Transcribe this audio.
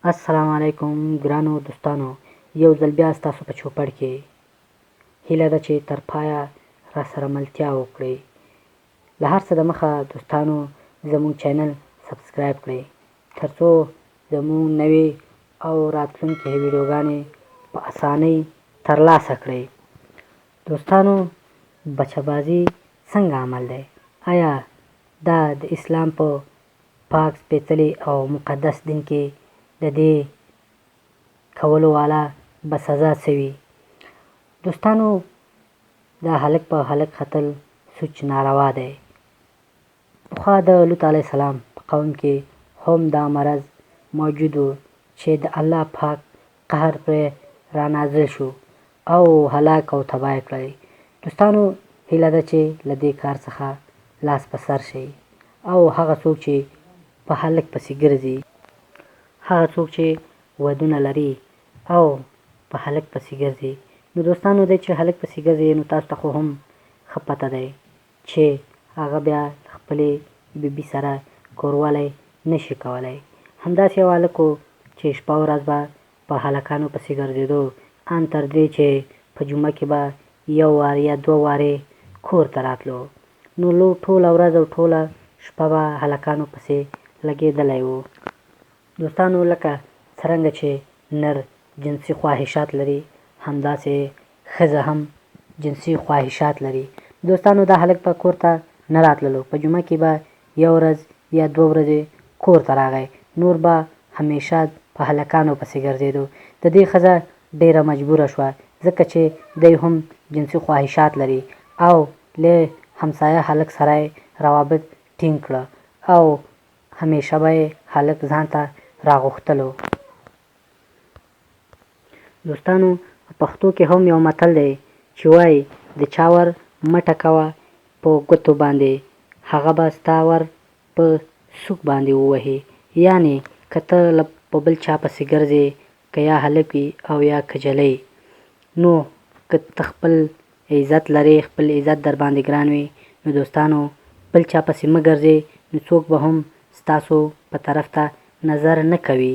السلام علیکم ګرانو دوستانو، یو ځل بیا ستاسو په چوپړ کې هیله ده چې تر پایه راسره ملتیا وکړئ. له هر څه دمخه دوستانو زموږ چینل سبسکرایب کړئ تر څو زموږ نوې او راتلونکې ویډیوګانې په اسانۍ ترلاسه کړئ. دوستانو، بچه بازي څنګه عمل دی؟ آیا دا د اسلام په پاک سپېڅلي او مقدس دین کې د دې کولو والا به سزا څه وي؟ دوستانو، دا هلک په هلک ختل سوچ ناروا دی. پخوا د لوط علیه السلام په قوم کې هم دا مرض موجود و چې د الله پاک قهر پرې رانازل شو او هلاک او تباه یې کړی. دوستانو، هیله ده چې له دې کار څخه لاس په سر شئ او هغه څوک چې په هلک پسې ګرځي، هغه څوک چې ودونه لري او په هلک پسې ګرځي، نو دوستانو دی چې هلک پسې ګرځي، نو تاسو ته خو هم ښه پته دی چې هغه بیا خپلې بیبي سره کوروالی نشي کولی. همداسې یو هلک و چې شپه ورځ به په هلکانو پسې ګرځېدو، ان تر دې چې په جمعه کې به یو وار یا دوه وارې کور ته راتلو، نو ټوله ورځ او ټوله شپه به هلکانو پسې لګېدلی و. دوستانو، لکه څرنګه چې نر جنسي خواهشات لري، همداسې ښځه هم جنسي خواهشات لري. دوستانو، دا هلک به کور ته نه راتللو، په جمعه کې به یو ورځ یا دوه ورځې کور ته راغی، نور به همیشه په هلکانو پسې ګرځېدو. د دې ښځه ډېره مجبوره شوه ځکه چې دی هم جنسي خواهشات لري او له همسایه هلک سره یې روابط ټینګ کړه او همیشه به یې هلک ځان ته راغوښتلو. دوستانو، په پښتو کې هم یو متل دی چې وایي د چا ور مه ټکوه په ګوتو باندې، هغه به ستا ور په سوک باندې ووهي. یعنې که ته په بل چا پسې ګرځې، که یا هلک وي او یا کجلۍ، نو که ته خپل عزت لرې، خپل عزت در باندې ګران وي، نو دوستانو بل چا پسې مه ګرځئ، نو څوک به هم ستاسو په طرف ته نظر نه کوي.